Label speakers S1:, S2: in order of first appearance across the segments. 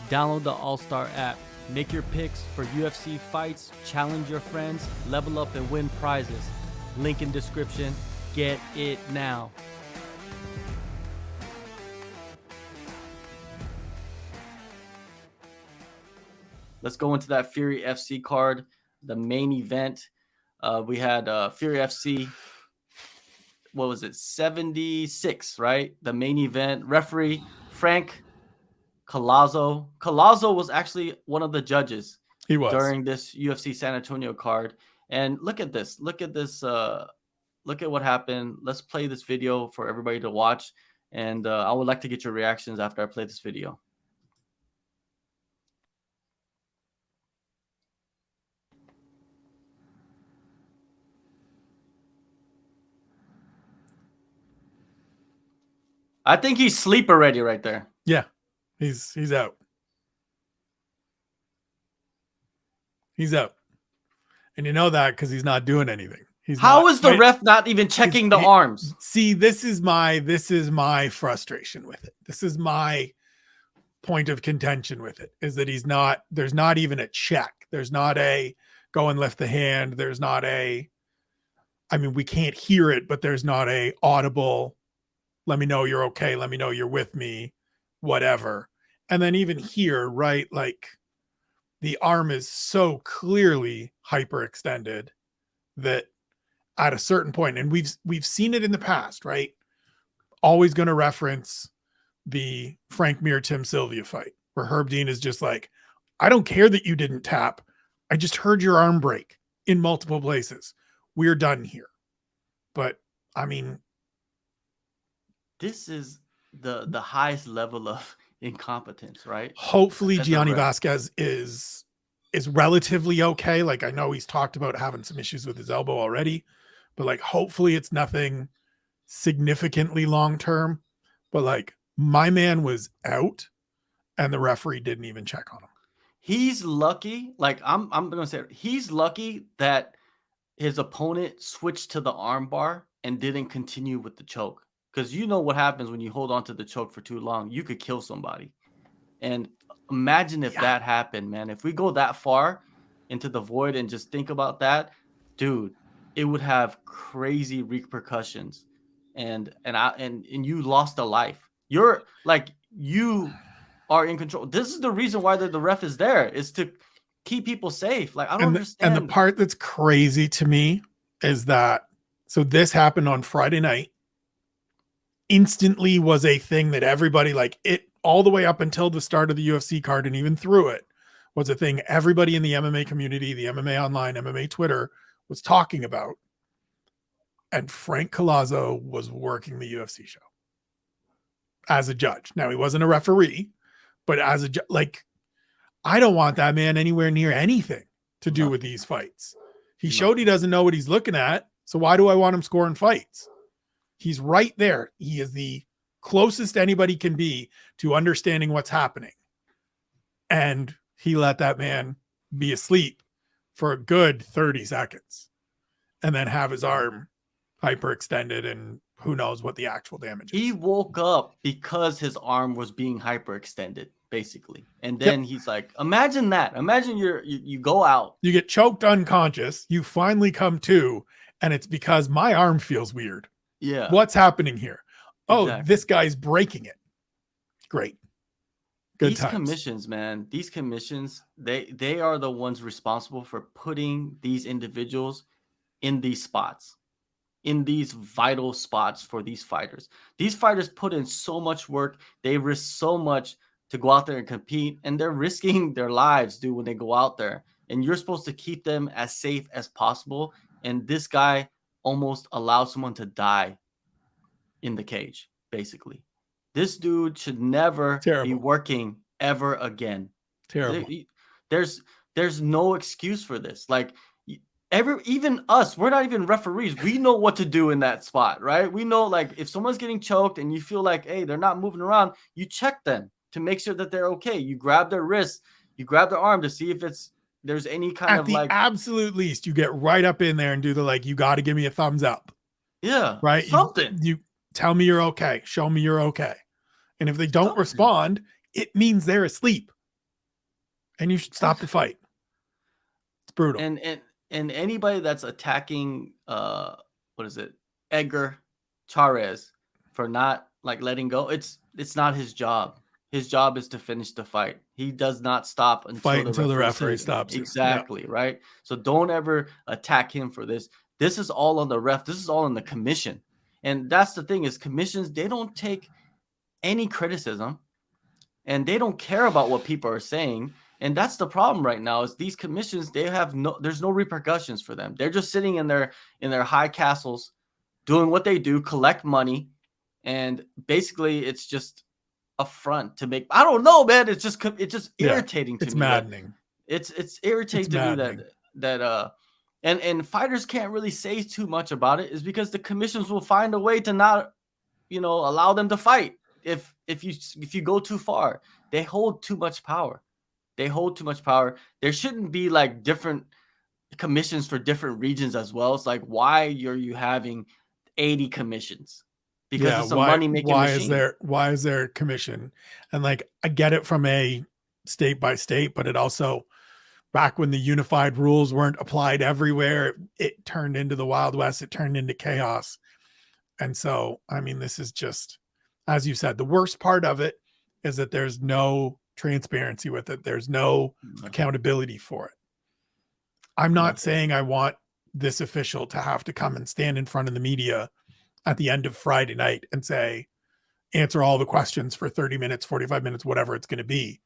S1: Download the AllStar app. Make your picks for UFC fights, challenge your friends, level up and win prizes. Link in description. Get it now. Let's go into that Fury FC card, the main event. We had Fury FC, what was it, 76, right? The main event. Referee, Frank Collazo. Collazo was actually one of the judges.
S2: He was.
S1: During this UFC San Antonio card. And look at this. Look at this. Look at what happened. Let's play this video for everybody to watch. And I would like to get your reactions after I play this video. I think he's asleep already right there.
S2: Yeah, he's out. He's out. And you know that because he's not doing anything.
S1: How is the ref not even checking the arms?
S2: See, this is my frustration with it. This is my point of contention with it, is that there's not even a check. There's not a go and lift the hand. There's not a, I mean, we can't hear it, but there's not a audible, let me know you're okay. Let me know you're with me, whatever. And then even here, right? Like the arm is so clearly hyperextended that at a certain point, and we've seen it in the past, right? Always going to reference the Frank Mir, Tim Sylvia fight where Herb Dean is just like, I don't care that you didn't tap. I just heard your arm break in multiple places. We're done here. But I mean,
S1: this is the highest level of incompetence, right?
S2: Hopefully Gianni Vasquez is relatively okay. Like I know he's talked about having some issues with his elbow already, but like hopefully it's nothing significantly long-term. But like my man was out and the referee didn't even check on him.
S1: He's lucky. Like I'm gonna say he's lucky that his opponent switched to the arm bar and didn't continue with the choke. Because you know what happens when you hold on to the choke for too long. You could kill somebody. And imagine if that happened, man. If we go that far into the void and just think about that, dude, it would have crazy repercussions. And you lost a life. You're like, you are in control. This is the reason why the ref is there, is to keep people safe. Like, I don't understand.
S2: And the part that's crazy to me is that, so this happened on Friday night. Instantly was a thing that everybody, like it all the way up until the start of the UFC card and even through it, was a thing everybody in the MMA community, the MMA online, MMA Twitter was talking about. And Frank Collazo was working the UFC show as a judge. Now he wasn't a referee, but as a like, I don't want that man anywhere near anything to do with these fights. He showed he doesn't know what he's looking at. So why do I want him scoring fights? He's right there. He is the closest anybody can be to understanding what's happening. And he let that man be asleep for a good 30 seconds and then have his arm hyperextended and who knows what the actual damage is.
S1: He woke up because his arm was being hyperextended, basically. And then he's like, imagine that. Imagine you go out.
S2: You get choked unconscious. You finally come to, and it's because my arm feels weird.
S1: Yeah.
S2: What's happening here? Oh,
S1: exactly.
S2: This guy's breaking it. Great. Good
S1: These
S2: times.
S1: commissions, man, these commissions, they are the ones responsible for putting these individuals in these spots, in these vital spots for these fighters. These fighters put in so much work. They risk so much to go out there and compete, and they're risking their lives, dude, when they go out there. And you're supposed to keep them as safe as possible. And this guy almost allowed someone to die in the cage, basically. This dude should never be working ever again.
S2: Terrible.
S1: There's no excuse for this. Like, even us, we're not even referees. We know what to do in that spot, right? We know, like, if someone's getting choked and you feel like, hey, they're not moving around, you check them to make sure that they're okay. You grab their wrist, you grab their arm to see if there's any kind of like,
S2: at the absolute least, you get right up in there and do the, like, you got to give me a thumbs up.
S1: Yeah.
S2: Right.
S1: Something.
S2: You tell me you're okay. Show me you're okay. And if they don't respond, it means they're asleep. and you should stop the fight. It's brutal.
S1: And anybody that's attacking what is it, Edgar Chairez, for not like letting go, it's not his job. His job is to finish the fight. He does not stop until
S2: Fight
S1: the
S2: until the
S1: referee
S2: referee
S1: says
S2: stops you. Yeah.
S1: exactly, right? So don't ever attack him for this. This is all on the ref. This is all on the commission. And that's the thing, is commissions, they don't take any criticism, and they don't care about what people are saying. And that's the problem right now, is these commissions, there's no repercussions for them. They're just sitting in their high castles doing what they do, collect money, and basically it's just a front to make. I don't know, man. It's just irritating to
S2: it's
S1: me.
S2: maddening.
S1: It's irritating to me that and fighters can't really say too much about it, is because the commissions will find a way to not, allow them to fight if you go too far. They hold too much power. There shouldn't be like different commissions for different regions as well. It's like, why are you having 80 commissions? Because it's a money making machine.
S2: Why is there commission? And like, I get it from a state by state, but it also, back when the unified rules weren't applied everywhere, it turned into the Wild West. It turned into chaos. And so, I mean, this is just, as you said, the worst part of it is that there's no transparency with it. There's no accountability for it. I'm not saying I want this official to have to come and stand in front of the media at the end of Friday night and say, answer all the questions for 30 minutes, 45 minutes, whatever it's going to be.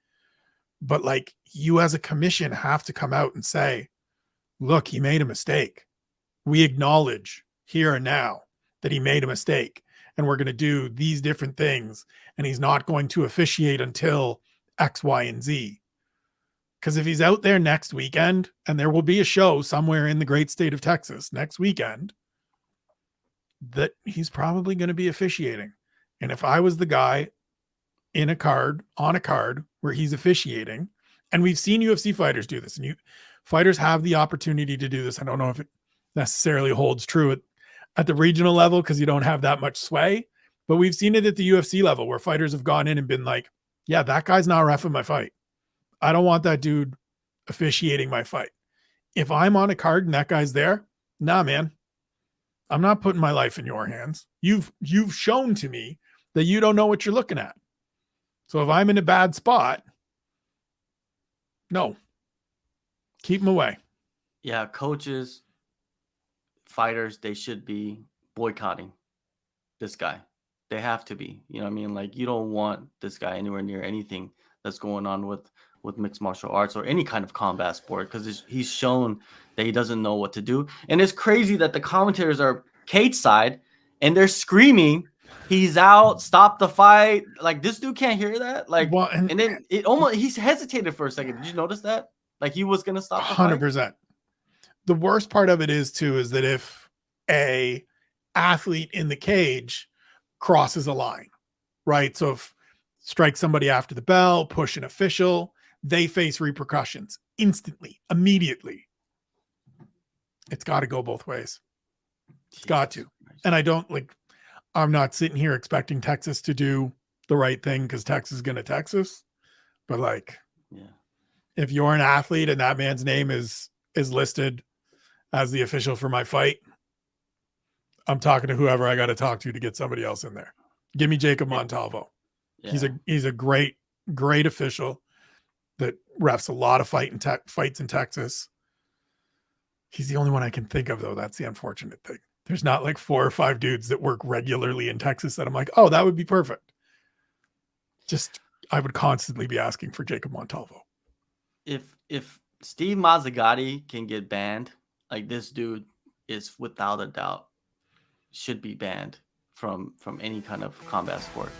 S2: But like, you as a commission have to come out and say, look, he made a mistake. We acknowledge here and now that he made a mistake, and we're going to do these different things, and he's not going to officiate until X, Y, and Z. Because if he's out there next weekend, and there will be a show somewhere in the great state of Texas next weekend, that he's probably going to be officiating. And if I was the guy on a card where he's officiating, and we've seen UFC fighters do this, and fighters have the opportunity to do this. I don't know if it necessarily holds true at the regional level, because you don't have that much sway, but we've seen it at the UFC level where fighters have gone in and been like, yeah, that guy's not reffing my fight. I don't want that dude officiating my fight. If I'm on a card and that guy's there, nah, man, I'm not putting my life in your hands. You've shown to me that you don't know what you're looking at. So if I'm in a bad spot, no, keep him away.
S1: Yeah, coaches, fighters, they should be boycotting this guy. They have to be. You know what I mean? Like, you don't want this guy anywhere near anything that's going on with mixed martial arts or any kind of combat sport, because he's shown that he doesn't know what to do. And it's crazy that the commentators are cage side and they're screaming, he's out, stop the fight. Like, this dude can't hear that. Like, well, and then he's hesitated for a second. Did you notice that? Like, he was gonna stop the
S2: 100%.
S1: fight.
S2: The worst part of it is that if a athlete in the cage crosses a line, right? So if strike somebody after the bell, push an official, they face repercussions instantly, immediately. It's got to go both ways. It's got to. And I'm not sitting here expecting Texas to do the right thing because Texas is going to Texas. But like, yeah, if you're an athlete and that man's name is listed as the official for my fight, I'm talking to whoever I got to talk to get somebody else in there. Give me Jacob Montalvo. Yeah. He's a great official that refs a lot of fights in Texas. He's the only one I can think of, though. That's the unfortunate thing. There's not like 4 or 5 dudes that work regularly in Texas that I'm like, oh, that would be perfect. Just, I would constantly be asking for Jacob Montalvo.
S1: If Steve Mazzagatti can get banned, like, this dude is without a doubt should be banned from any kind of combat sport.